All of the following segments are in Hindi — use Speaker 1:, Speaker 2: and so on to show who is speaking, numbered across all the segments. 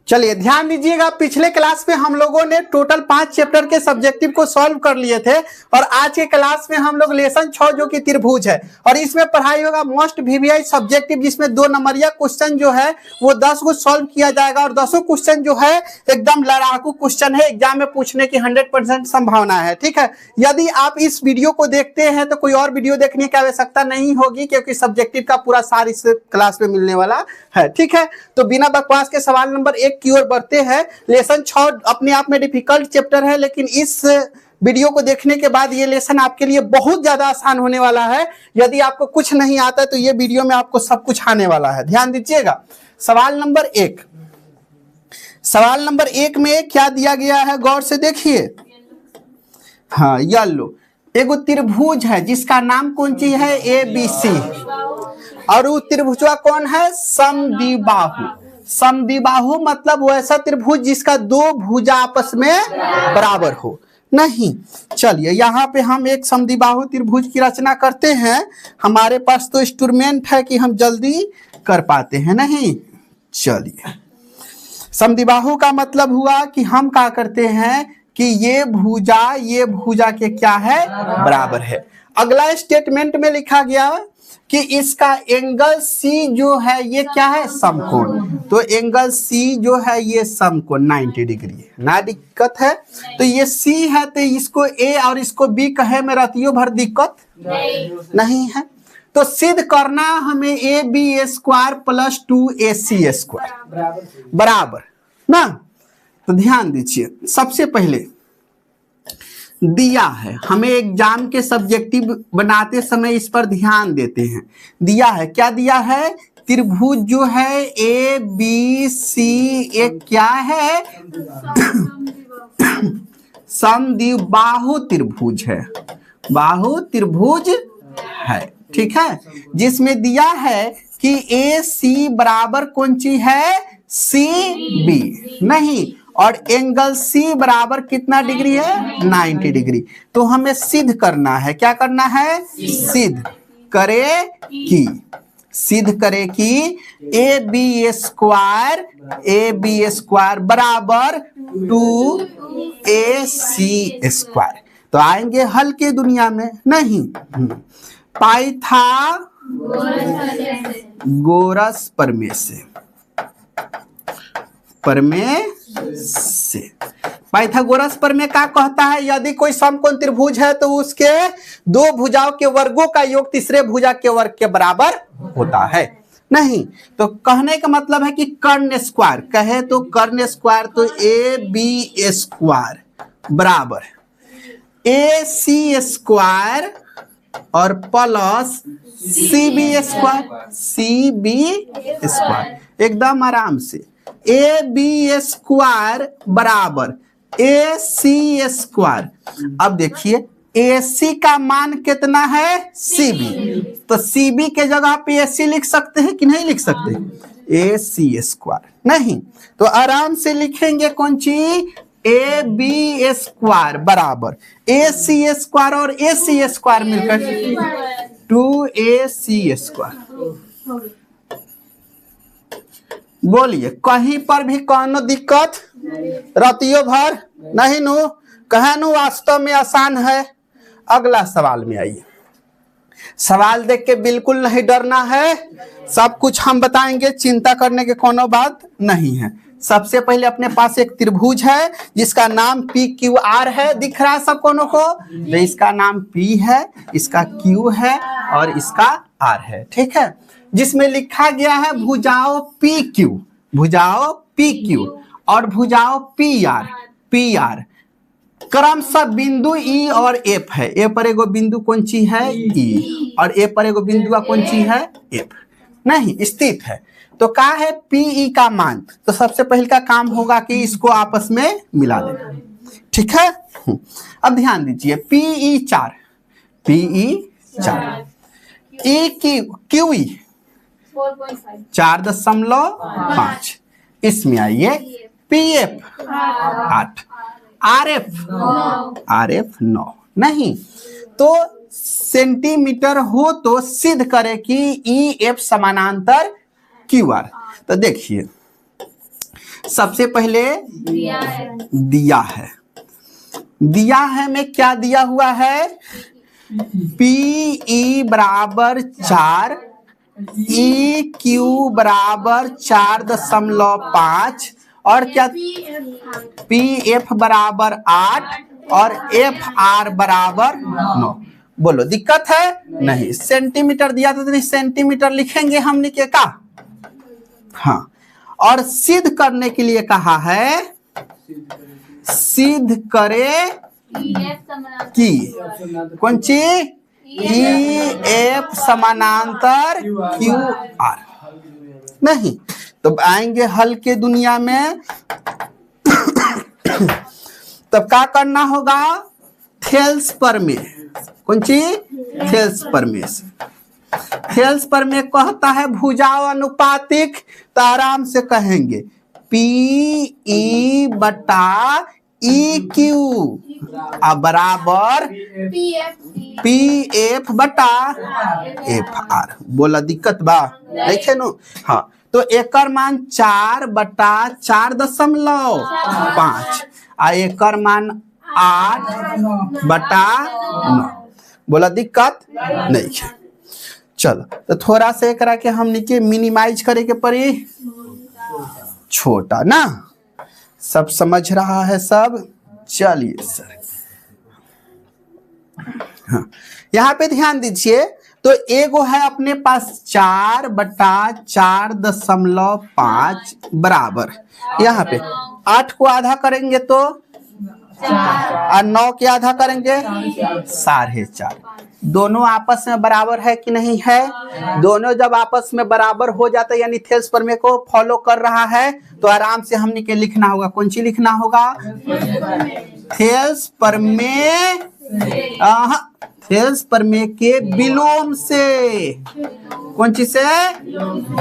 Speaker 1: चलिए ध्यान दीजिएगा, पिछले क्लास में हम लोगों ने टोटल 5 चैप्टर के सब्जेक्टिव को सॉल्व कर लिए थे और आज के क्लास में हम लोग लेसन 6 जो कि त्रिभुज है और इसमें पढ़ाई होगा मोस्ट वीवीआई सब्जेक्टिव, जिसमें 2 नंबरिया क्वेश्चन जो है वो 10 को सॉल्व किया जाएगा और 10 क्वेश्चन जो है एकदम लड़ाकू क्वेश्चन है, एग्जाम में पूछने की 100% संभावना है। ठीक है, यदि आप इस वीडियो को देखते हैं तो कोई और वीडियो देखने की आवश्यकता नहीं होगी क्योंकि सब्जेक्टिव का पूरा सार इस क्लास में मिलने वाला है। ठीक है, तो बिना बकवास के सवाल नंबर 1 की ओर बढ़ते हैं। लेसन 6 अपने आप में डिफिकल्ट चैप्टर है, लेकिन इस वीडियो को देखने के बाद ये लेसन आपके लिए बहुत ज्यादा आसान होने वाला है। यदि आपको कुछ नहीं आता है तो ये वीडियो में आपको सब कुछ आने वाला है। ध्यान दीजिएगा, सवाल नंबर 1, सवाल नंबर 1 में क्या दिया गया है गौर से देखिए। हाँ, येलो एगो त्रिभुज है जिसका नाम कौन सी है, ABC, और वो त्रिभुजा कौन है, समद्विबाहु। समद्विबाहु मतलब वैसा त्रिभुज जिसका 2 भुजा आपस में बराबर हो। नहीं, चलिए यहाँ पे हम एक समद्विबाहु त्रिभुज की रचना करते हैं। हमारे पास तो इंस्ट्रूमेंट है कि हम जल्दी कर पाते हैं। नहीं, चलिए समद्विबाहु का मतलब हुआ कि हम क्या करते हैं कि ये भुजा के क्या है, बराबर है। अगला स्टेटमेंट में लिखा गया कि इसका एंगल C जो है ये क्या है, समकोण। तो एंगल C जो है ये समकोण 90 डिग्री है, ना दिक्कत है। तो ये C है तो इसको A और इसको B कहे में रतियों भर दिक्कत नहीं है। तो सिद्ध करना हमें AB² + 2AC² बराबर ना। तो ध्यान दीजिए, सबसे पहले दिया है, हमें एग्जाम के सब्जेक्टिव बनाते समय इस पर ध्यान देते हैं। दिया है, क्या दिया है, त्रिभुज जो है ABC एक क्या है, समद्विबाहु त्रिभुज है, बाहु त्रिभुज है। ठीक है, जिसमें दिया है कि AC बराबर कौन सी है, CB नहीं, और एंगल C बराबर कितना डिग्री है, 90 डिग्री। तो हमें सिद्ध करना है, क्या करना है, सिद्ध करे कि AB² बराबर 2AC²। तो आएंगे हल के दुनिया में। नहीं, पाइथागोरस पाइथागोरस प्रमेय क्या कहता है, यदि कोई समकोण त्रिभुज है तो उसके 2 भुजाओं के वर्गों का योग तीसरे भुजा के वर्ग के बराबर होता है। नहीं, तो कहने का मतलब है कि कर्ण स्क्वायर, कहे तो कर्ण स्क्वायर, तो AB² बराबर AC² और प्लस CB²। एकदम आराम से AB² बराबर AC²। अब देखिए AC का मान कितना है, CB, तो CB के जगह पे AC लिख सकते हैं कि नहीं लिख सकते, AC²। नहीं, तो आराम से लिखेंगे कौन सी, AB² बराबर AC² और AC² मिलकर 2AC²। बोलिए, कहीं पर भी कौनो दिक्कत, रतियों भर नहीं नु, कहे नु वास्तव में आसान है। अगला सवाल में आइए। सवाल देख के बिल्कुल नहीं डरना है, सब कुछ हम बताएंगे, चिंता करने की कोनो बात नहीं है। सबसे पहले अपने पास एक त्रिभुज है जिसका नाम PQR है, दिख रहा है सब कोनो को, तो इसका नाम P है, इसका Q है और इसका R है। ठीक है, जिसमें लिखा गया है भुजाओं PQ और भुजाओं PR क्रमशः बिंदु E और F है। ए पर एगो बिंदु कौन सी है, E, और ए पर एगो बिंदु कौन सी है, F नहीं स्थित है। तो क्या है PE का मान, तो सबसे पहले का काम होगा कि इसको आपस में मिला देना। ठीक है, अब ध्यान दीजिए, PE4 QE 4.5, इसमें आइए PF 8, RF 9। नहीं, तो सेंटीमीटर हो तो सिद्ध करे कि EF समानांतर QR। तो देखिए सबसे पहले
Speaker 2: दिया है।
Speaker 1: दिया है। दिया है में क्या दिया हुआ है? PE बराबर 4, EQ बराबर 4.5 और क्या PF बराबर 8 और FR बराबर 9। बोलो दिक्कत है? नहीं। सेंटीमीटर दिया तो सेंटीमीटर लिखेंगे हमने के का? हाँ। और सिद्ध करने के लिए कहा है, सिद्ध करे कि कौन चीज? EF समानांतर QR। नहीं तो आएंगे हल के दुनिया में तब क्या करना होगा? थेल्स प्रमेय। कौन चीज? थेल्स प्रमेय। थेल्स प्रमेय कहता है भुजाओ अनुपातिक, तो आराम से कहेंगे PE बटा EQ बराबर PF बटा FR। बोला दिक्कत बा? देखे नो। हाँ तो एकर मान 4 बटा 4.5 आ एकर मान 8 बटा 9। बोला दिक्कत नहीं। चलो तो थोड़ा सा एकरा के हमने के मिनिमाइज करे के पड़ी, छोटा ना। सब समझ रहा है सब? चलिए सर। हाँ यहाँ पे ध्यान दीजिए। तो एगो है अपने पास 4 बटा 4.5 बराबर, यहाँ पे 8 को आधा करेंगे तो और 9 के आधा करेंगे 4.5। दोनों आपस में बराबर है कि नहीं है? दोनों जब आपस में बराबर हो जाता है यानी थेल्स प्रमेय को फॉलो कर रहा है, तो आराम से हमने के लिखना होगा। कौन सी लिखना होगा? थेल्स प्रमेय। थेल्स प्रमेय के विलोम से। कौन चीज से?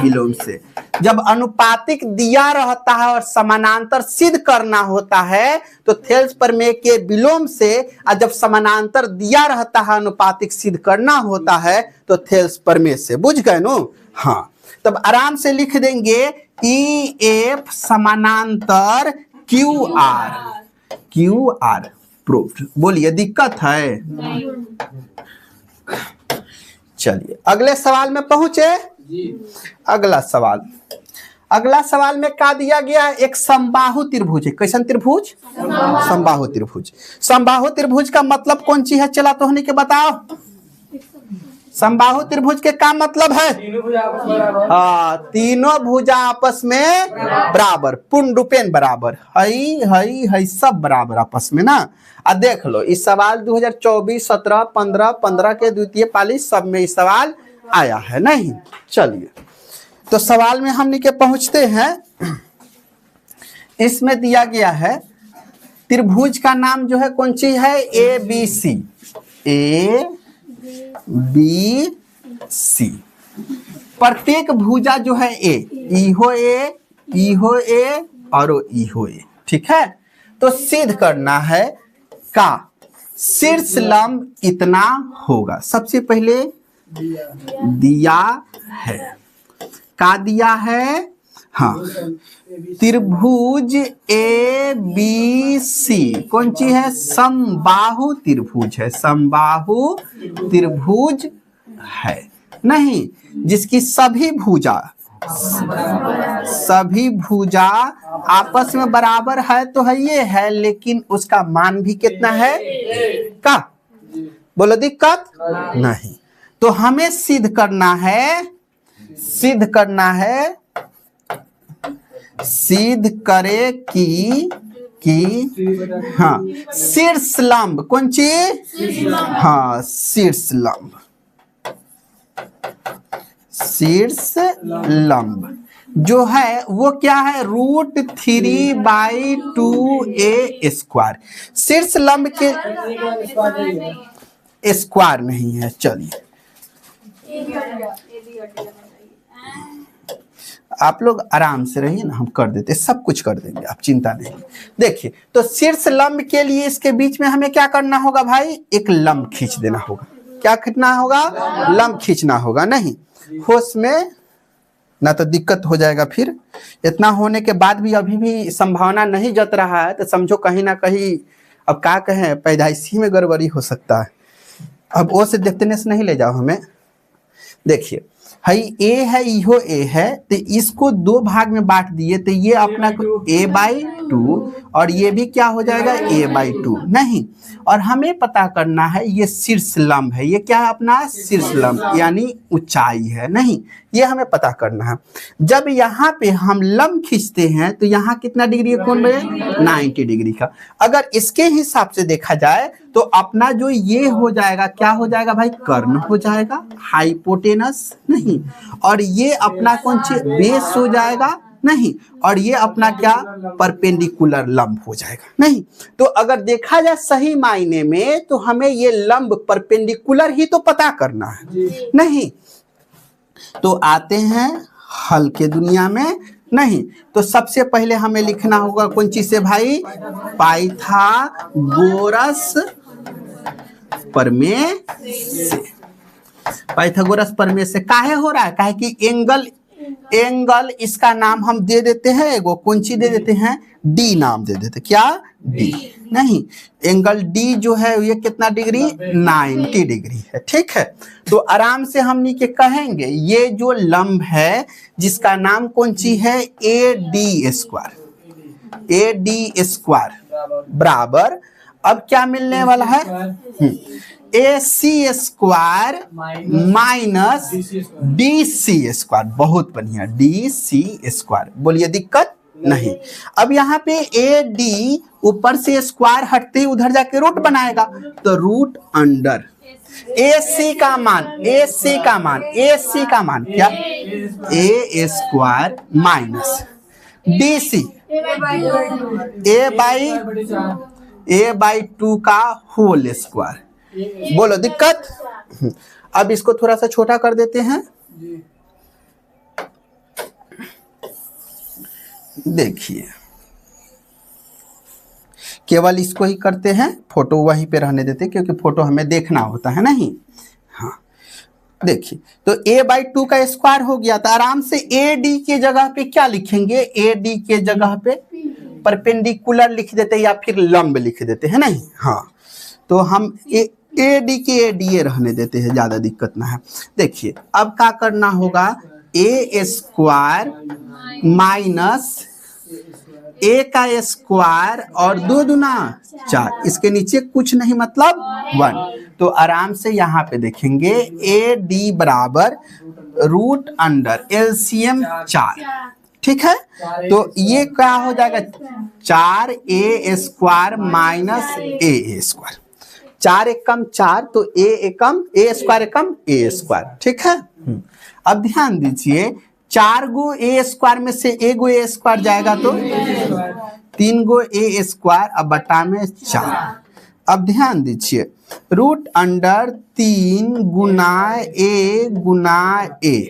Speaker 1: विलोम से। जब अनुपातिक दिया रहता है और समानांतर सिद्ध करना होता है तो थेल्स प्रमेय के विलोम से, और जब समानांतर दिया रहता है अनुपातिक सिद्ध करना होता है तो थेल्स प्रमेय से। बुझ गए नो? हाँ तब आराम से लिख देंगे EF समानांतर QR। QR proofed. बोलिए दिक्कत है? चलिए अगले सवाल में पहुंचे। अगला सवाल, अगला सवाल में क्या दिया गया है? एक समबाहु त्रिभुज है। कैसन त्रिभुज? समबाहु त्रिभुज। समबाहु त्रिभुज का मतलब कौन सी है? चला तो होने के बताओ। समबाहु त्रिभुज के क्या मतलब है? हाँ तीनों भुजा आपस में बराबर, पूर्ण रूपेण बराबर, हई सब बराबर आपस में ना। अब देख लो इस सवाल 2024, 17, 15, 15 के द्वितीय पाली सब में इस सवाल आया है नहीं। चलिए तो सवाल में हमने के पहुंचते हैं। इसमें दिया गया है त्रिभुज का नाम जो है कौन सी है? ABC। ABC। प्रत्येक भुजा जो है इहो ए और इहो ए। ठीक है तो सिद्ध करना है का शीर्ष लंब इतना होगा। सबसे पहले दिया है, का दिया है? हाँ त्रिभुज ABC कौन सी है? समबाहु त्रिभुज है। समबाहु त्रिभुज है नहीं, जिसकी सभी भुजा आपस में बराबर है तो है ये है, लेकिन उसका मान भी कितना है? का? बोलो दिक्कत नहीं। तो हमें सिद्ध करना है, सिद्ध करे कि हाँ शीर्ष लंब। कौन चीज? हाँ शीर्ष लंब जो है वो क्या है? √3/2a²। शीर्ष लंब के स्क्वायर नहीं है। चलिए आप लोग आराम से रहिए ना, हम कर देते, सब कुछ कर देंगे, आप चिंता नहीं। देखिए तो शीर्ष लंब के लिए इसके बीच में हमें क्या करना होगा भाई? एक लंब खींच देना होगा। क्या खींचना होगा? लंब खींचना होगा नहीं। होश में ना तो दिक्कत हो जाएगा। फिर इतना होने के बाद भी अभी भी संभावना नहीं जत रहा है तो समझो कहीं ना कहीं, अब क्या कहें, पैदाइशी में गड़बड़ी हो सकता है। अब ओ से देखने से नहीं ले जाओ हमें। देखिए हई ए है, इहो ए है, तो इसको दो भाग में बांट दिए, तो ये अपना a/2 और ये भी क्या हो जाएगा a/2 नहीं। और हमें पता करना है ये शीर्ष लंब है, ये क्या है अपना शीर्ष लंब यानी ऊंचाई है नहीं, ये हमें पता करना है। जब यहाँ पे हम लंब खींचते हैं तो यहाँ कितना डिग्री है कोण में 90 डिग्री का। अगर इसके हिसाब से देखा जाए तो अपना जो ये हो जाएगा, क्या हो जाएगा भाई, कर्ण हो जाएगा, हाइपोटेनस नहीं। और ये अपना कौन सी बेस हो जाएगा नहीं, और ये अपना क्या परपेंडिकुलर लंब हो जाएगा नहीं। तो अगर देखा जाए सही मायने में तो हमें ये लंब परपेंडिकुलर ही तो पता करना है नहीं। तो आते हैं हल के दुनिया में नहीं। तो सबसे पहले हमें लिखना होगा कौन चीज से भाई, पाइथागोरस प्रमेय से। पाइथागोरस प्रमेय से काहे हो रहा है, काहे कि एंगल इसका नाम हम दे देते हैं, एगो कौन सी दे देते हैं, डी नाम दे देते, क्या डी नहीं। एंगल डी जो है ये कितना डिग्री 90 डिग्री है, ठीक है। तो आराम से हम नीचे कहेंगे ये जो लंब है जिसका नाम कौन सी है AD² बराबर, अब क्या मिलने वाला है AC² माइनस DC²। बहुत बढ़िया, DC²। बोलिए दिक्कत नहीं। अब यहाँ पे AD ऊपर से स्क्वायर हटते ही उधर जाके रूट बनाएगा, तो रूट अंडर AC का मान क्या A² माइनस DC A/2 का होल स्क्वायर। बोलो दिक्कत। अब इसको थोड़ा सा छोटा कर देते हैं। देखिए केवल इसको ही करते हैं, फोटो वहीं पे रहने देते हैं क्योंकि फोटो हमें देखना होता है नहीं। हाँ देखिए तो A/2 का स्क्वायर हो गया, तो आराम से AD के जगह पे क्या लिखेंगे, AD के जगह पे परपेंडिकुलर लिख देते या फिर लंब लिख देते हैं नहीं। हाँ तो हम AD के ADA रहने देते हैं, ज्यादा दिक्कत ना है। देखिए अब क्या करना होगा, A² माइनस A का स्क्वायर और 2 दूना 4, इसके नीचे कुछ नहीं मतलब 1। तो आराम से यहाँ पे देखेंगे AD बराबर रूट अंडर LCM 4, ठीक है। तो ये क्या हो जाएगा 4A² माइनस AA², 4 एकम 4 तो A² एकम A², ठीक है। अब ध्यान दीजिए 4 गो A² में से एगो A² जाएगा तो 3 गो A², अब बटा में 4। अब ध्यान दीजिए रूट अंडर 3 गुना A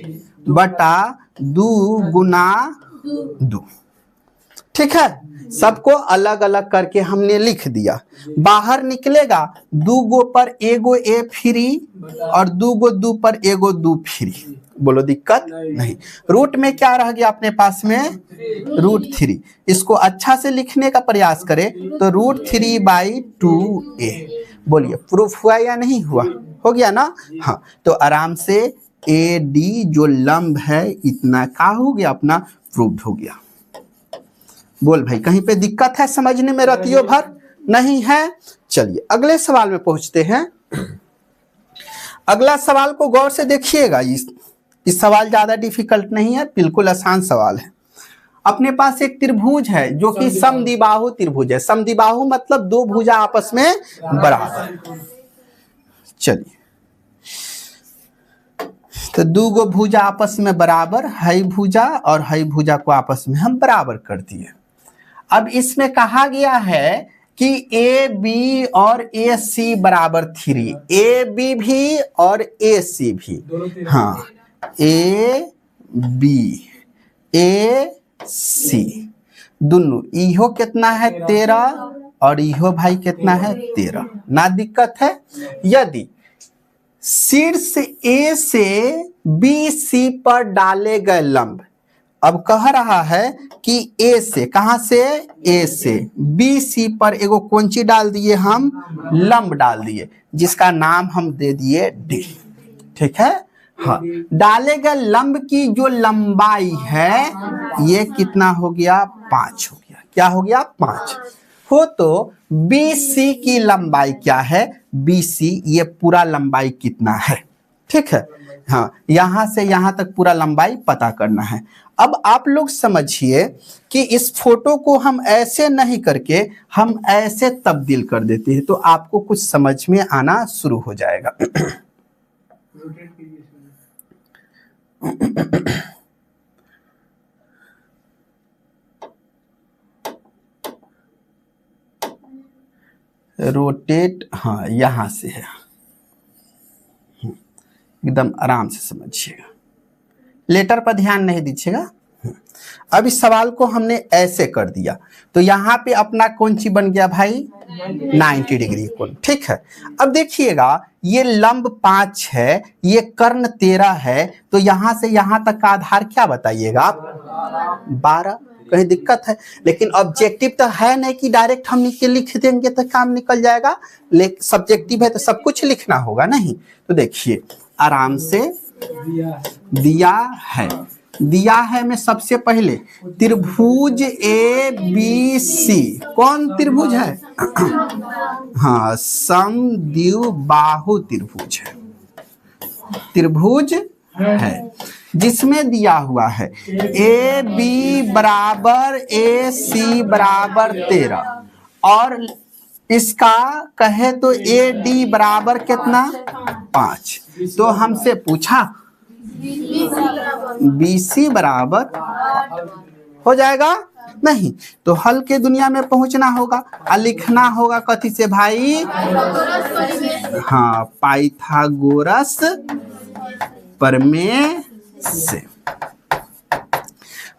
Speaker 1: बटा 2 गुना 2, ठीक है। सबको अलग अलग करके हमने लिख दिया। बाहर निकलेगा 2 गो पर एगो A फ्री और 2 गो 2 पर एगो 2 फ्री। बोलो दिक्कत नहीं। रूट में क्या रह गया अपने पास में √3। इसको अच्छा से लिखने का प्रयास करें तो √3/2A। बोलिए प्रूफ हुआ या नहीं हुआ, हो गया ना। हाँ तो आराम से AD जो लंब है इतना का हो गया अपना प्रूव्ड हो गया। बोल भाई कहीं पे दिक्कत है समझने में, रतियों भर नहीं है। चलिए अगले सवाल में पहुंचते हैं। अगला सवाल को गौर से देखिएगा, इस सवाल ज्यादा डिफिकल्ट नहीं है, बिल्कुल आसान सवाल है। अपने पास एक त्रिभुज है जो कि समद्विबाहु त्रिभुज है। समद्विबाहु मतलब 2 भुजा आपस में बराबर। चलिए तो 2 गो भुजा आपस में बराबर, हई भुजा और हई भुजा को आपस में हम बराबर कर दिए। अब इसमें कहा गया है कि AB और AC बराबर 3, AB भी और AC भी। हाँ AB AC दोनों, इहो कितना है 13 और इहो भाई कितना है 13, ना दिक्कत है। यदि शीर्ष ए से बी सी पर डाले गए लंब। अब कह रहा है कि ए से, कहां से, ए से बी सी पर एगो कौन चीज डाल दिए, हम लंब डाल दिए, जिसका नाम हम दे दिए डी। ठीक है, हाँ। डाले गए लंब की जो लंबाई है ये कितना हो गया, 5 हो गया। क्या हो गया, 5 हो। तो BC की लंबाई क्या है, BC ये पूरा लंबाई कितना है। ठीक है, हाँ, यहां से यहां तक पूरा लंबाई पता करना है। अब आप लोग समझिए कि इस फोटो को हम ऐसे नहीं करके हम ऐसे तब्दील कर देते हैं, तो आपको कुछ समझ में आना शुरू हो जाएगा। रोटेट, हाँ यहां से है, एकदम आराम से समझिएगा, लेटर पर ध्यान नहीं दीजिएगा। अब इस सवाल को हमने ऐसे कर दिया तो यहाँ पे अपना कौन सी बन गया भाई, 90 डिग्री कोण। ठीक है, अब देखिएगा ये लंब 5 है, ये कर्ण 13 है, तो यहां से यहां तक का आधार क्या बताइएगा आप, 12। कहीं दिक्कत है, लेकिन ऑब्जेक्टिव तो है नहीं कि डायरेक्ट हम लिख देंगे तो काम निकल जाएगा, लेकिन सब्जेक्टिव है तो सब कुछ लिखना होगा नहीं। तो देखिए आराम से दिया है मैं सबसे पहले त्रिभुज ए बी सी। कौन त्रिभुज है, हाँ समद्विबाहु त्रिभुज है, त्रिभुज है जिसमें दिया हुआ है ए बी बराबर ए सी बराबर 13 और इसका कहे तो ए डी बराबर कितना, 5। तो हमसे पूछा BC बराबर हो जाएगा नहीं, तो हल के दुनिया में पहुंचना होगा और लिखना होगा कथी से भाई, हाँ पाइथागोरस प्रमेय से,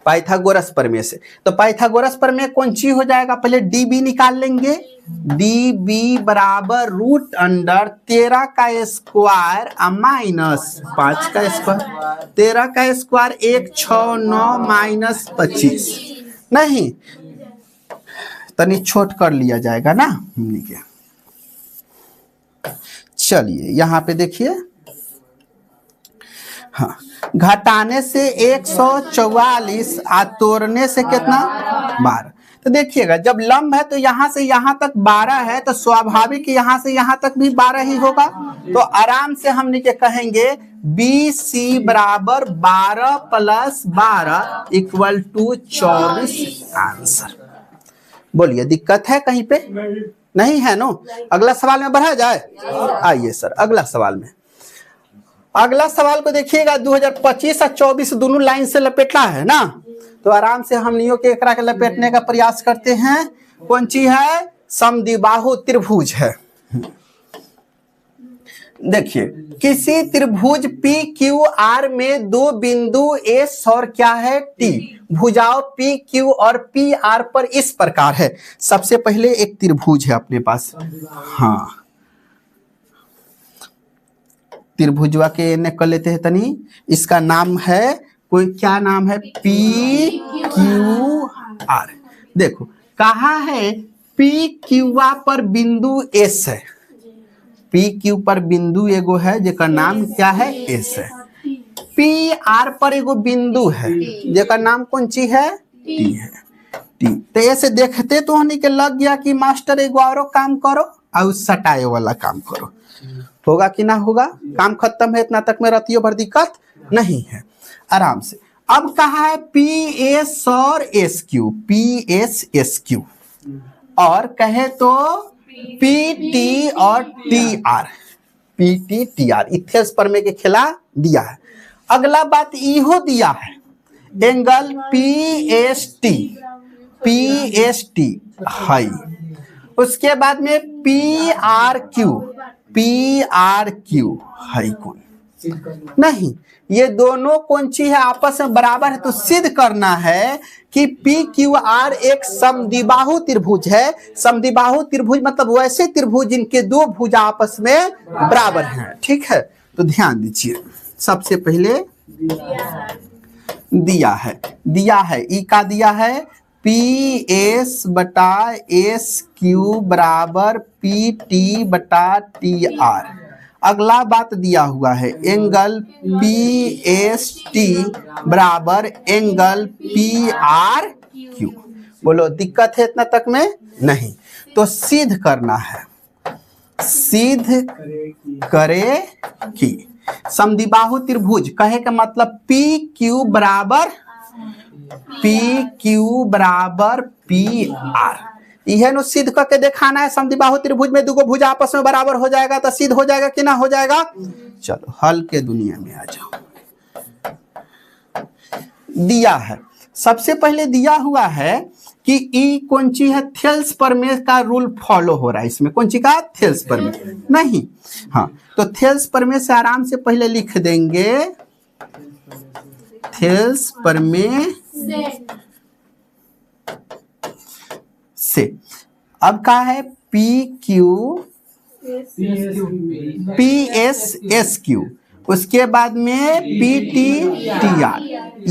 Speaker 1: पाइथागोरस प्रमेय से। तो पाइथागोरस प्रमेय कौन ची हो जाएगा, पहले DB निकाल लेंगे, DB बराबर रूट अंडर 13 का स्क्वायर माइनस 5 का स्क्वायर, 13 का स्क्वायर 169 माइनस 25। नहीं तनी छोट कर लिया जाएगा ना, चलिए यहाँ पे देखिए, हाँ घटाने से 144 आ तोड़ने से कितना, 12। तो देखिएगा जब लंब है तो यहां से यहां तक 12 है, तो स्वाभाविक यहां से यहां तक भी 12 ही होगा। तो आराम से हम नीचे कहेंगे BC बराबर 12 प्लस 12 इक्वल टू 24 आंसर। बोलिए दिक्कत है कहीं पे, नहीं है नो। अगला सवाल में बढ़ा जाए, आइए सर अगला सवाल में। अगला सवाल को देखिएगा 2025 और 24 दोनों लाइन से लपेटना है ना, तो आराम से हम नियो के एकरा के लपेटने का प्रयास करते हैं। कौन सी है, समद्विबाहु त्रिभुज है। देखिए किसी त्रिभुज PQR में दो बिंदु S और क्या है T, भुजाओं PQ और PR पर इस प्रकार है। सबसे पहले एक त्रिभुज है अपने पास, हाँ त्रिभुजवा के ने कर लेते हैं तनी, इसका नाम है कोई, क्या नाम है, PQR। देखो कहा है PQ पर बिंदु S है, PQ पर बिंदु एगो है जेका नाम क्या है, S है। PR पर एगो बिंदु है जेका नाम कौन सी है, T है। T तो ऐसे देखते तो होने के लग गया कि मास्टर एगो और काम करो और सटाए वाला काम करो, होगा कि ना होगा, काम खत्म है, इतना तक में रतियों भर दिक्कत नहीं है, आराम से। अब कहा है PS और SQ, PS SQ और कहे तो PT और TR, PT TR इथेस प्रमेय के खिला दिया है। अगला बात इहो दिया है एंगल PST है, उसके बाद में PRQ है कौन नहीं, ये दोनों कौन सी है, आपस में बराबर है। तो सिद्ध करना है कि PQR एक समद्विबाहु त्रिभुज है। समद्विबाहु त्रिभुज मतलब वैसे त्रिभुज जिनके दो भुजा आपस में बराबर हैं, ठीक है। तो ध्यान दीजिए, सबसे पहले दिया है ई का दिया है पी एस बटा एस क्यू बराबर पी टी बटा टी आर। अगला बात दिया हुआ है एंगल पी एस टी बराबर एंगल पी आर क्यू। बोलो दिक्कत है इतना तक में? नहीं। तो सिद्ध करना है, सिद्ध करे कि समद्विबाहु त्रिभुज, कहे का मतलब पी क्यू बराबर पी आर, यह नो सिद्ध करके दिखाना है। समद्विबाहु त्रिभुज में दुगो भुजा आपस में बराबर हो जाएगा तो सिद्ध हो जाएगा कि ना हो जाएगा? चलो हल के दुनिया में आ जाओ। दिया है, सबसे पहले दिया हुआ है कि ई कौन ची है? थेल्स प्रमेय का रूल फॉलो हो रहा है इसमें। कौन ची का? थेल्स प्रमेय नहीं। हाँ, तो थेल्स प्रमेय से आराम से पहले लिख देंगे, थेल्स प्रमेय से अब का है P Q P S Q, उसके बाद में पी टी टी आर।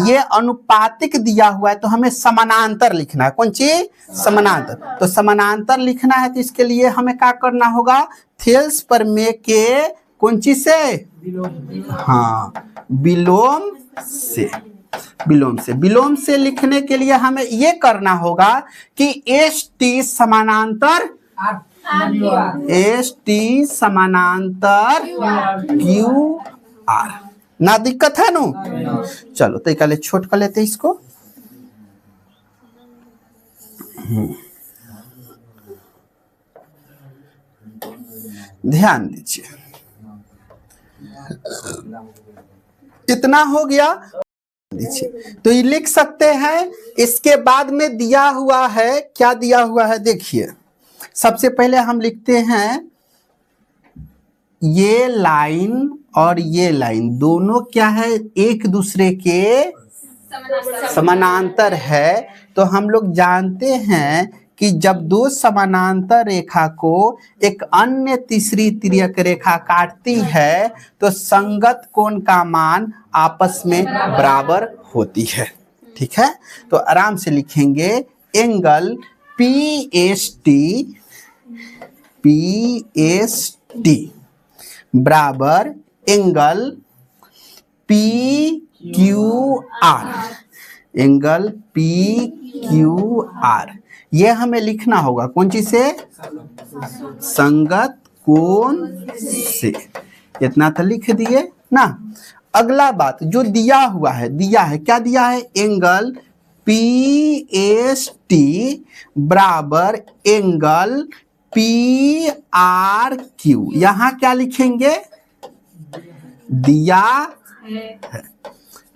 Speaker 1: ये अनुपातिक दिया हुआ है तो हमें समानांतर लिखना है। कौन चीज? समानांतर। तो समानांतर लिखना है तो इसके लिए हमें क्या करना होगा? थेल्स प्रमेय के कौन चीज से? हाँ, विलोम से। विलोम से लिखने के लिए हमें ये करना होगा कि एस टी समानांतर क्यू आर। ना दिक्कत है नु? चलो तो इकाले छोट कर लेते हैं इसको। ध्यान दीजिए, इतना हो गया। तो ये लिख सकते हैं। इसके बाद में दिया हुआ है, क्या दिया हुआ है देखिए। सबसे पहले हम लिखते हैं ये लाइन और ये लाइन दोनों क्या है? एक दूसरे के समानांतर है। तो हम लोग जानते हैं कि जब दो समानांतर रेखा को एक अन्य तीसरी तिर्यक रेखा काटती है तो संगत कोण का मान आपस में बराबर होती है। ठीक है, तो आराम से लिखेंगे एंगल पी एस टी बराबर angle P Q R, angle P Q R. ये हमें लिखना होगा कौन चीज से? संगत कोण से। इतना तो लिख दिए ना। अगला बात जो दिया हुआ है, क्या दिया है? एंगल पी एस टी बराबर एंगल पी आर क्यू। यहां क्या लिखेंगे? दिया है,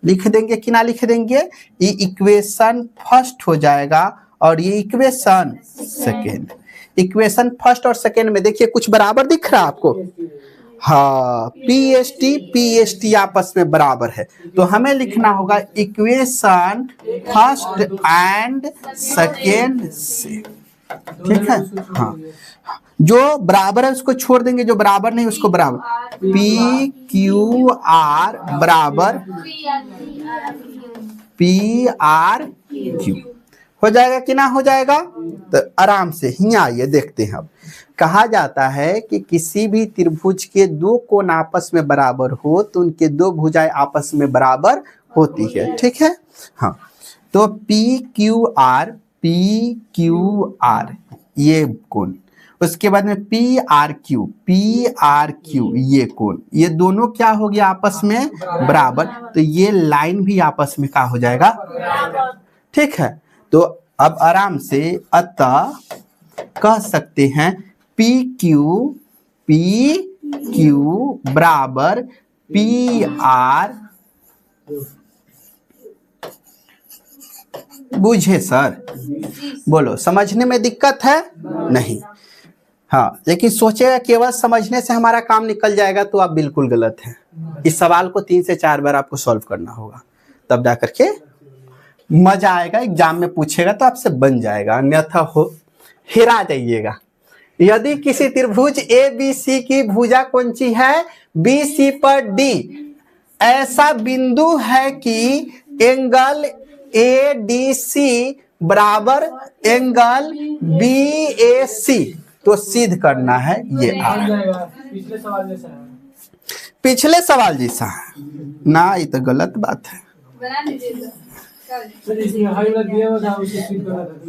Speaker 1: लिख देंगे कि ना लिख देंगे? ये इक्वेशन फर्स्ट हो जाएगा और ये इक्वेशन सेकेंड। इक्वेशन फर्स्ट और सेकेंड में देखिए कुछ बराबर दिख रहा है आपको? हाँ, पी एस टी आपस में बराबर है। तो हमें लिखना होगा इक्वेशन फर्स्ट एंड सेकेंड से। ठीक है, हाँ, जो बराबर है उसको छोड़ देंगे, जो बराबर नहीं उसको बराबर। पी क्यू आर बराबर पी आर क्यू हो जाएगा कि ना हो जाएगा? तो आराम से ही आइए देखते हैं। अब कहा जाता है कि किसी भी त्रिभुज के दो कोण आपस में बराबर हो तो उनके दो भुजाएं आपस में बराबर होती है। ठीक है, हाँ, तो पी क्यू आर ये कोण, उसके बाद में पी आर क्यू ये कोण, ये दोनों क्या हो गया आपस में बराबर। तो ये लाइन भी आपस में क्या हो जाएगा? ठीक है, तो अब आराम से अतः कह सकते हैं पी क्यू बराबर पी आर। बुझे सर? बोलो समझने में दिक्कत है? नहीं। हाँ, लेकिन सोचेगा केवल समझने से हमारा काम निकल जाएगा तो आप बिल्कुल गलत हैं। इस सवाल को 3 से 4 बार आपको सॉल्व करना होगा, तब जा करके मजा आएगा। एग्जाम में पूछेगा तो आपसे बन जाएगा, अन्यथा हेरा जाइएगा। यदि किसी त्रिभुज ए बी सी की भुजा कौनसी है बी सी पर डी, ऐसा बिंदु है कि एंगल ए डी सी बराबर एंगल बी ए सी, तो सिद्ध करना है ये आर। पिछले सवाल जैसा है ना, ये तो गलत बात है।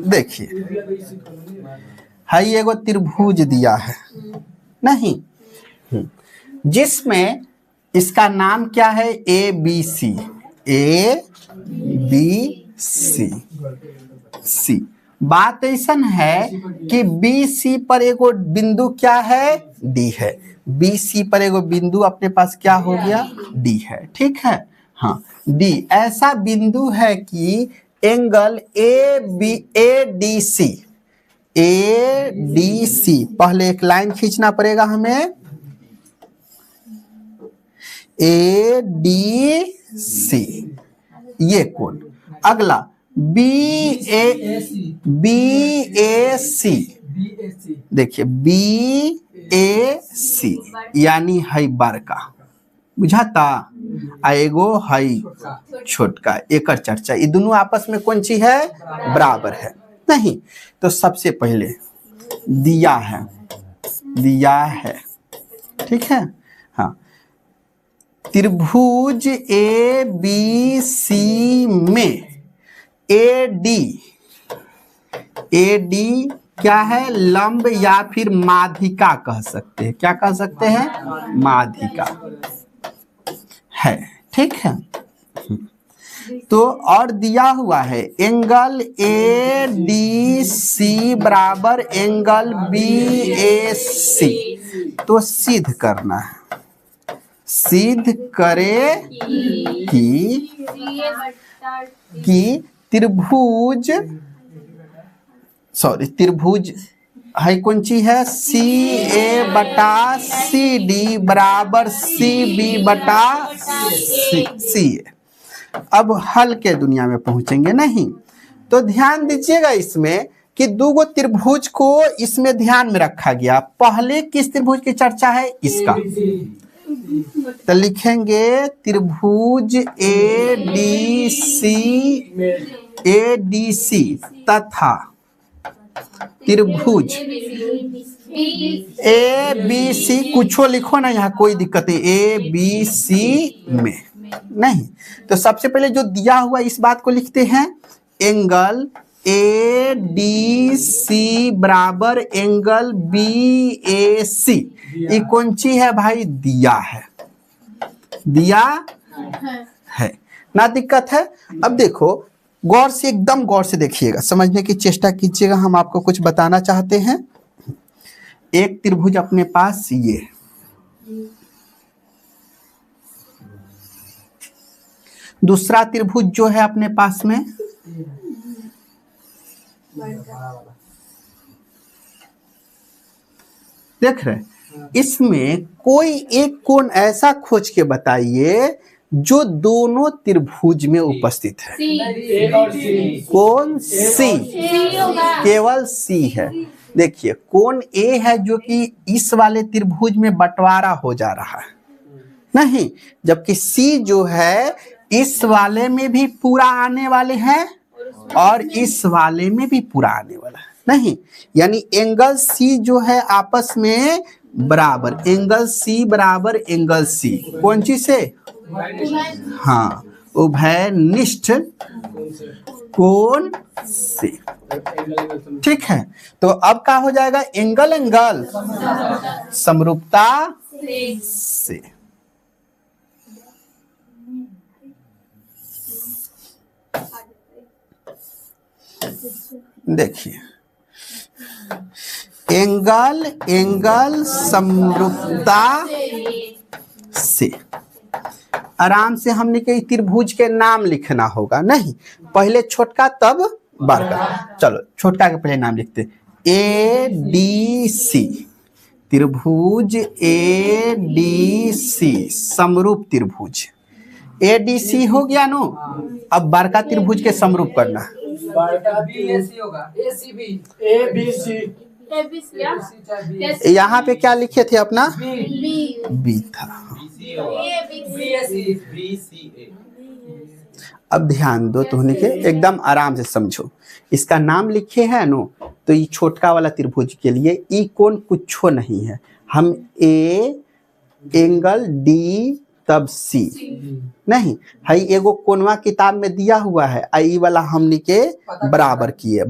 Speaker 1: देखिए हाई एगो त्रिभुज दिया है नहीं, जिसमें इसका नाम क्या है A B C, A B C सी। बात ऐसा है कि बी सी पर एगो बिंदु क्या है डी है, बी सी पर एगो बिंदु अपने पास क्या हो गया डी है, ठीक है। हाँ डी ऐसा बिंदु है कि angle A D C, A D C, पहले एक लाइन खींचना पड़ेगा हमें, ए डी सी ये कोण। अगला बी ए सी, देखिए बी ए सी यानी है बड़का, बुझाता, एगो है छोटका, एक चर्चा, ये दोनों आपस में कौन सी है बराबर है नहीं। तो सबसे पहले दिया है ठीक है। हाँ त्रिभुज ए बी सी में ए डी क्या है लंब या फिर माध्यिका कह सकते हैं, क्या कह सकते हैं माध्यिका है, ठीक है। तो और दिया हुआ है एंगल ए डी सी बराबर एंगल बी ए सी, तो सिद्ध करना है, सिद्ध करे कि त्रिभुज है कौन सी है सी ए बटा सी डी बराबर सी बी बटा सी ए। अब हल के दुनिया में पहुंचेंगे नहीं, तो ध्यान दीजिएगा इसमें कि दो गो त्रिभुज को इसमें ध्यान में रखा गया। पहले किस त्रिभुज की चर्चा है इसका, तो लिखेंगे त्रिभुज ए डी सी तथा त्रिभुज ए बी सी, कुछो लिखो ना यहाँ कोई दिक्कत है, ए बी सी में नहीं। तो सबसे पहले जो दिया हुआ इस बात को लिखते हैं एंगल ए डी सी बराबर एंगल बी ए सी, ये कौन सी है भाई दिया है ना, दिक्कत है। अब देखो गौर से, एकदम गौर से देखिएगा, समझने की चेष्टा कीजिएगा, हम आपको कुछ बताना चाहते हैं। एक त्रिभुज अपने पास ये, दूसरा त्रिभुज जो है अपने पास में देख रहे, इसमें कोई एक कोण ऐसा खोज के बताइए जो दोनों त्रिभुज में उपस्थित है। कौन सी, केवल सी है। देखिए कोण ए है जो कि इस वाले त्रिभुज में बंटवारा हो जा रहा है नहीं, जबकि सी जो है इस वाले में भी पूरा आने वाले हैं और इस वाले में भी पूरा आने वाला है नहीं, यानी एंगल सी जो है आपस में बराबर, एंगल सी बराबर एंगल सी कौन सी से, हाँ उभयनिष्ठ कोण से, ठीक है। तो अब क्या हो जाएगा एंगल एंगल समरूपता से। देखिए एंगल एंगल समरूपता से, आराम से हमने के त्रिभुज के नाम लिखना होगा नहीं, पहले छोटका तब बड़का। चलो छोटका के पहले नाम लिखते, ए डी सी, त्रिभुज ए डी सी समरूप त्रिभुज, ए डी सी हो गया नो। अब बड़का त्रिभुज के समरूप करना, यहाँ पे क्या लिखे थे अपना? बी था। अब ध्यान दो तो होने के एकदम आराम से समझो। इसका नाम लिखे है नो, तो ये छोटका वाला त्रिभुज के लिए ई कोण कुछो नहीं है। हम ए एंगल डी तब सी नहीं है, एगो कोनवा किताब में दिया हुआ है, आई वाला हमने के बराबर किए।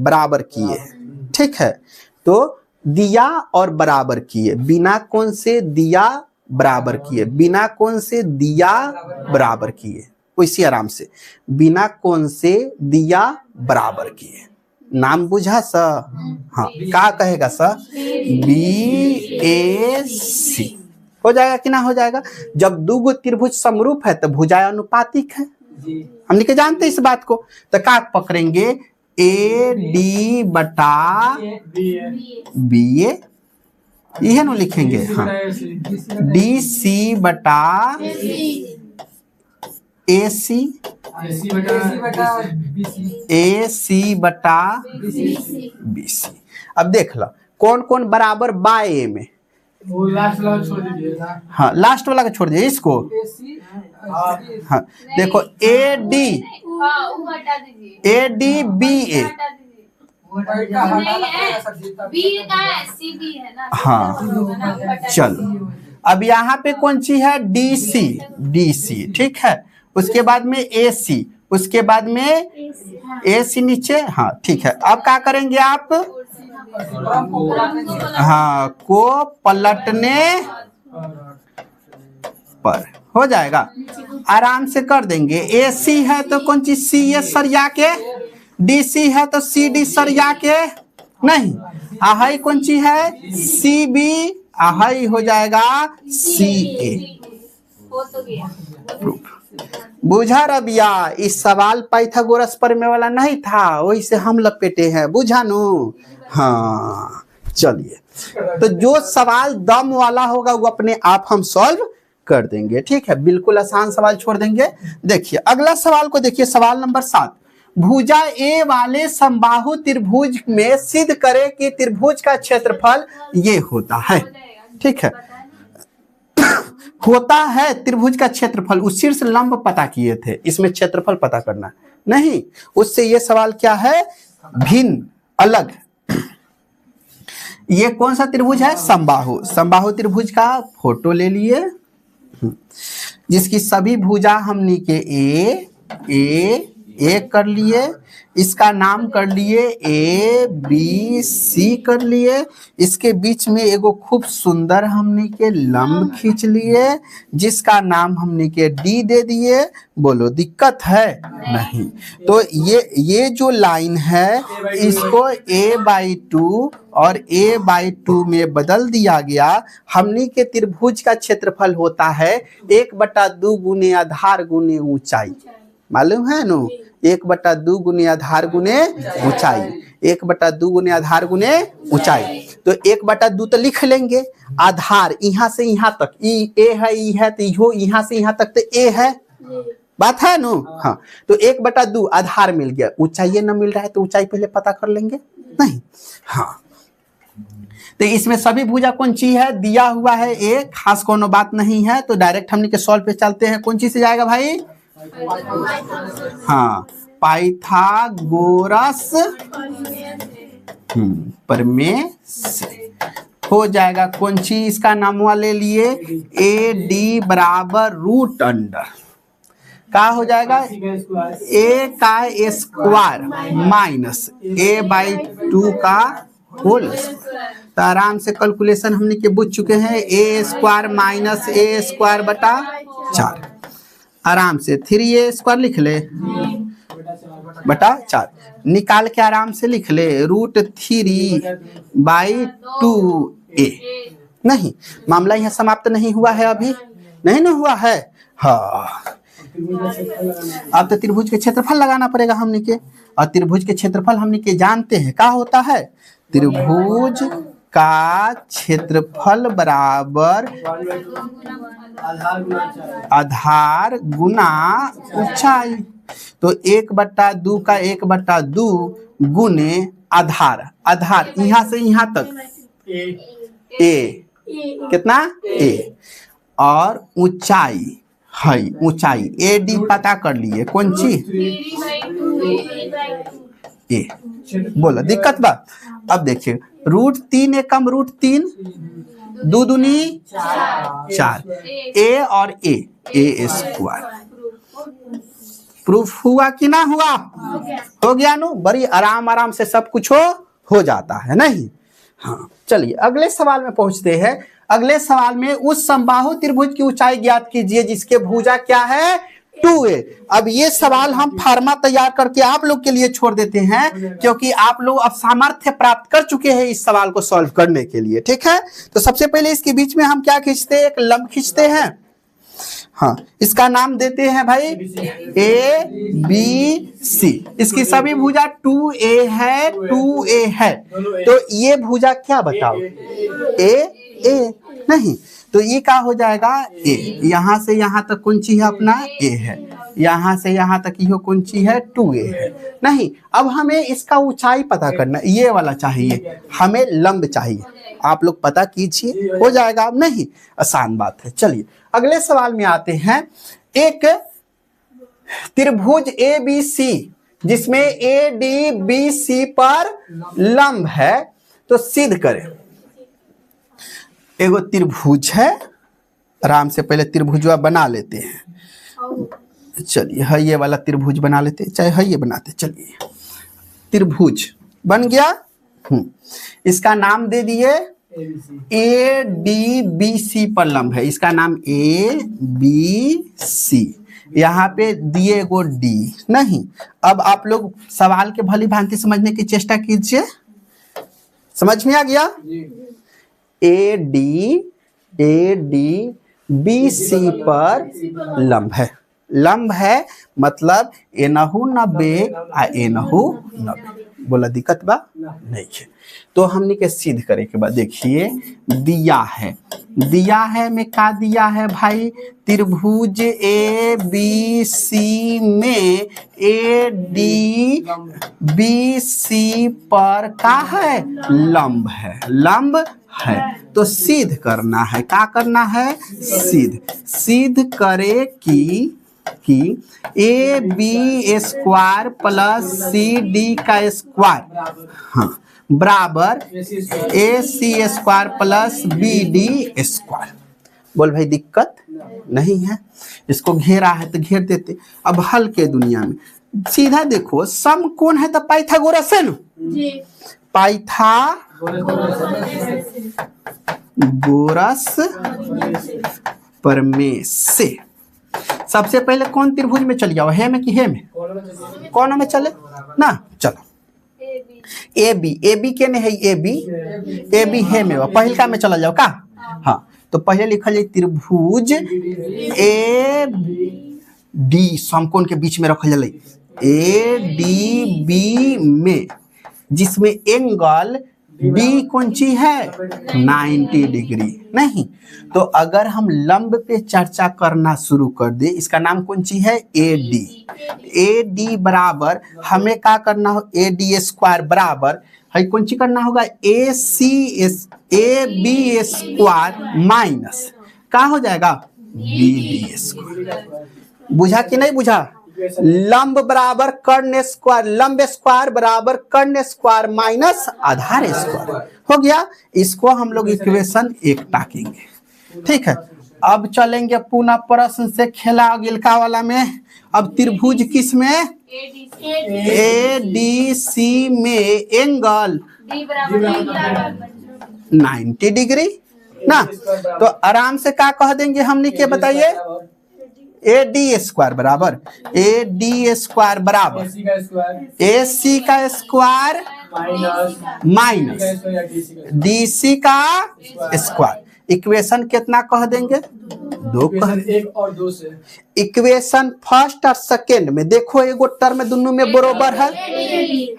Speaker 1: ठीक है, तो दिया और बराबर किए, बिना कोण से दिया बराबर किए, बिना कोण से दिया बराबर किए, वैसे आराम से बिना कोण से दिया बराबर किए। नाम बुझा स? हाँ, क्या कहेगा स? बी ए सी हो जाएगा कि ना हो जाएगा? जब दो त्रिभुज समरूप है तो भुजाएं अनुपातिक है, हमने के जानते इस बात को। तो क्या पकड़ेंगे? ए डी बटा बी ए, यह नो लिखेंगे। हाँ, डी सी बटा ए सी, ए सी बटा बी सी। अब देख लो कौन कौन बराबर बाय ए में,
Speaker 2: वो लास्ट वाला छोड़ दीजिए।
Speaker 1: हाँ, लास्ट वाला को छोड़ दीजिए इसको। हाँ, देखो ए डी बी ए, हाँ चलो। अब यहाँ पे कौन सी है? डी सी, ठीक है। उसके बाद में ए सी, उसके बाद में ए सी नीचे। हाँ ठीक है, अब क्या करेंगे आप? हाँ, को पलटने पर हो जाएगा, आराम से कर देंगे। ए सी है तो कौन चीज सी ए सरिया के, डी सी है तो सी डी सरिया के नहीं, आहई कौन सी है? सी बी, आहई हो जाएगा सी ए। बुझा रबिया? इस सवाल पाइथागोरस प्रमेय वाला नहीं था, वही से हम लपेटे हैं, बुझा नु? हाँ चलिए, तो जो सवाल दम वाला होगा वो अपने आप हम सॉल्व कर देंगे। ठीक है, बिल्कुल आसान सवाल छोड़ देंगे। देखिए अगला सवाल को देखिए, सवाल नंबर 7। भुजा ए वाले समबाहु त्रिभुज में सिद्ध करे कि त्रिभुज का क्षेत्रफल ये होता है। ठीक है, होता है त्रिभुज का क्षेत्रफल, उस शीर्ष लंब पता किए थे, इसमें क्षेत्रफल पता करना नहीं। उससे ये सवाल क्या है? भिन्न, अलग। ये कौन सा त्रिभुज है? समबाहु। समबाहु त्रिभुज का फोटो ले लिए, जिसकी सभी भुजा हमने के ए कर लिए, इसका नाम कर लिए ए बी सी कर लिए, इसके बीच में एगो खूब सुंदर हमने के लंब खींच लिए, जिसका नाम हमने के डी दे दिए। बोलो दिक्कत है? नहीं। तो ये जो लाइन है इसको a/2 और a/2 में बदल दिया गया। हमने के त्रिभुज का क्षेत्रफल होता है 1/2 गुने आधार गुने ऊंचाई, मालूम है नो? 1/2 गुने आधार गुने ऊंचाई, 1/2 गुने आधार गुने ऊंचाई। तो 1/2 तो लिख लेंगे, आधार यहाँ से यहाँ तक ए है तो यो यहाँ से यहाँ तक तो ए है, बात है नो? हाँ, तो 1/2 आधार मिल गया, ऊंचाई न मिल रहा है तो ऊंचाई पहले पता कर लेंगे नहीं। हाँ, तो इसमें सभी भुजा कौन सी है? दिया हुआ है ए, खास कोनो बात नहीं है, तो डायरेक्ट हमने के सॉल्व पे चलते हैं। कौन चीज से जाएगा भाई? हाँ, पाइथागोरस प्रमेय से हो जाएगा। कौन सी? इसका नाम ले लिए ए डी बराबर रूट अंडर, क्या हो जाएगा? ए का स्क्वायर माइनस a/2 का होल। तो आराम से कैलकुलेशन हमने के बुझ चुके हैं। ए स्क्वायर माइनस ए स्क्वायर बटा 4, आराम से 3a² लिख ले बटा 4, निकाल के आराम से लिख ले √3/2a। नहीं, मामला यहाँ समाप्त नहीं हुआ है, अभी नहीं ना हुआ है। हाँ, अब तो त्रिभुज के क्षेत्रफल लगाना पड़ेगा हमने के, और त्रिभुज के क्षेत्रफल हमने के जानते हैं क्या होता है? त्रिभुज का क्षेत्रफल बराबर आधार गुना ऊंचाई। तो 1/2 का 1/2 गुने आधार, आधार यहाँ से यहाँ तक ए, कितना ए, और ऊंचाई है, ऊंचाई ए डी पता कर लिए, कौन चीज ए, बोला दिक्कत बा। अब देखिए √3 एकम √3 दो दूनी 4 ए और ए स्क्वायर। प्रूफ हुआ कि ना हुआ? हो गया नु, बड़ी आराम आराम से सब कुछ हो जाता है नहीं। हाँ चलिए अगले सवाल में पहुंचते हैं। अगले सवाल में उस समबाहु त्रिभुज की ऊंचाई ज्ञात कीजिए जिसके भुजा क्या है 2a। अब ये सवाल हम फार्मा तैयार करके आप लोग के लिए छोड़ देते हैं क्योंकि आप लोग अब सामर्थ्य प्राप्त कर चुके हैं इस सवाल को सॉल्व करने के लिए, ठीक है। तो सबसे पहले इसके बीच में हम क्या खींचते हैं, एक लंब खींचते हैं। हाँ इसका नाम देते हैं भाई ABC। इसकी सभी भुजा 2a है, 2a है। तो ये भुजा क्या बताओ ए नहीं, तो ये क्या हो जाएगा ए, यहाँ से यहाँ तक कौन ची है अपना ए है, यहाँ से यहाँ तक ये कौन ची है 2a है नहीं। अब हमें इसका ऊंचाई पता करना, ये वाला चाहिए, हमें लंब चाहिए। आप लोग पता कीजिए, हो जाएगा। अब नहीं, आसान बात है। चलिए अगले सवाल में आते हैं। एक त्रिभुज ABC जिसमें ADBC पर लंब है, तो सिद्ध करें। एगो त्रिभुज है, आराम से पहले त्रिभुजवा बना लेते हैं। चलिए है ये वाला त्रिभुज बना लेते, चाहे है ये बनाते। चलिए त्रिभुज बन गया। इसका नाम दे दिए ADBC पर लंब है, इसका नाम ABC। यहाँ पे दिए एगो D नहीं। अब आप लोग सवाल के भली भांति समझने की चेष्टा कीजिए। समझ में आ गया? ADBC पर लंब है, लंब है मतलब एनहु 90 आ एनहु 90। बोला दिक्कत बा नहीं है। तो हमने के सिद्ध करे के बाद देखिए दिया है, दिया है में का दिया है भाई, त्रिभुज ABC में ADBC पर का है लंब है, लंब है। तो सिद्ध करना है, क्या करना है सिद्ध करे कि AB² प्लस CD का स्क्वायर हाँ बराबर AC² प्लस BD²। बोल भाई दिक्कत नहीं है, इसको घेरा है तो घेर देते। अब हल के दुनिया में सीधा देखो, सम कौन है तो पाइथागोरस है ना, पाइथागोरस प्रमेय से। सबसे पहले कौन त्रिभुज में चल जाओ, है में कि है में, कौन में चले ना। चलो AB के ने है AB है में, पहिलका में चला जाओ का। हाँ तो पहले लिखल जाए त्रिभुज AD समकोण के बीच में रखल जाए ADB में, जिसमें एंगल B कौन ची है 90 डिग्री नहीं। तो अगर हम लंब पे चर्चा करना शुरू कर दे, इसका नाम कौन ची है AD बराबर हमें क्या करना हो AD² बराबर है कौन ची करना होगा AB² माइनस का हो जाएगा BD²। बुझा कि नहीं बुझा? लंब बराबर कर्ण स्क्वायर, लंब स्क्वायर बराबर कर्ण स्क्वायर माइनस आधार स्क्वायर हो गया। इसको हम लोग इक्वेशन 1 टाकेंगे, ठीक है। अब चलेंगे पुनः प्रश्न से खेला गिलका वाला में। अब त्रिभुज किस में ADC में एंगल 90 डिग्री ना। तो आराम से क्या कह देंगे हमने के बताइए AD² बराबर AD² बराबर AC का स्क्वायर माइनस DC का स्क्वायर। इक्वेशन कितना कह देंगे 2 कह।
Speaker 2: 1 और 2 से
Speaker 1: इक्वेशन फर्स्ट और सेकेंड में देखो एगो टर्म दोनों में बराबर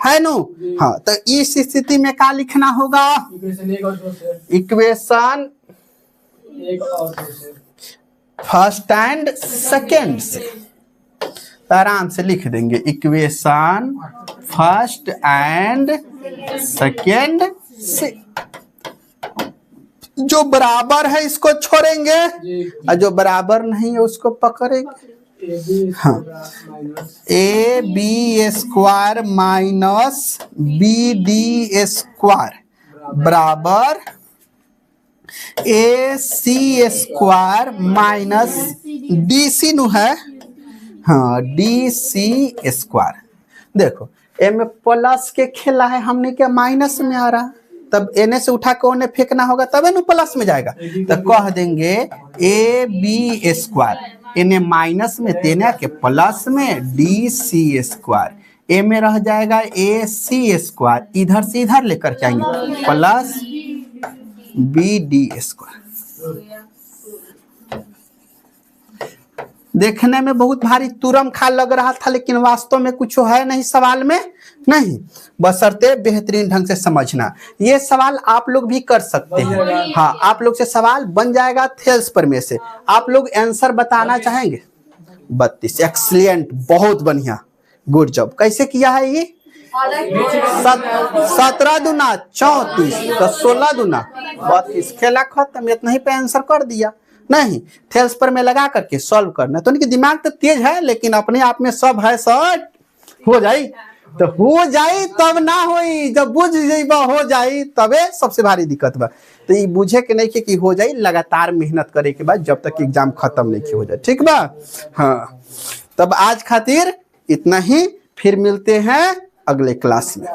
Speaker 1: है नो। हाँ तो इस स्थिति में क्या लिखना होगा,
Speaker 2: इक्वेशन 1 और 2 से,
Speaker 1: इक्वेशन
Speaker 2: 1 और 2 से
Speaker 1: फर्स्ट एंड सेकेंड से। आराम से लिख देंगे इक्वेशन फर्स्ट एंड सेकेंड से जो बराबर है इसको छोड़ेंगे
Speaker 2: जी
Speaker 1: और जो बराबर नहीं है उसको पकड़ेंगे।
Speaker 2: ए बी
Speaker 1: हाँ।
Speaker 2: Minus
Speaker 1: A B square minus B D square बराबर A C square minus D C नु है, हाँ डी सी स्क्वायर। देखो ए में प्लस के खेला है, हमने क्या माइनस में आ रहा, तब एने से उठा के ओने फेंकना होगा तब नु प्लस में जाएगा। तो कह देंगे ए बी स्क्वायर इन्हें माइनस में तेने के प्लस में डी सी स्क्वायर, ए में रह जाएगा ए सी स्क्वायर, इधर से इधर लेकर जाएंगे प्लस बी डी स्क्वायर। देखने में बहुत भारी तुरम खा लग रहा था, लेकिन वास्तव में कुछ है नहीं सवाल में, नहीं, बशर्ते बेहतरीन ढंग से समझना। ये सवाल आप लोग भी कर सकते हैं। हाँ, आप लोग से सवाल बन जाएगा थेल्स पर में से। आप लोग आंसर बताना चाहेंगे? 32, एक्सीलेंट, बहुत बढ़िया, गुड जॉब। कैसे किया है ये? 17 दूना 34 तो 16 दूना 32, खेला खत्म, इतना ही पे आंसर कर दिया। नहीं, थेल्स पर में लगा करके सॉल्व करना। तो उनकी दिमाग तो तेज है, लेकिन अपने आप में सब है सट हो जाई, तो हो जाई तब ना होई, जब बुझ जाइबा हो जाई तबे सबसे भारी दिक्कत बा। तो ये बुझे के नहीं कि हो जाई, लगातार मेहनत करे के बाद जब तक एग्जाम खत्म नहीं हो जाए, ठीक बा। हाँ, तब आज खातिर इतना ही, फिर मिलते हैं अगले क्लास में।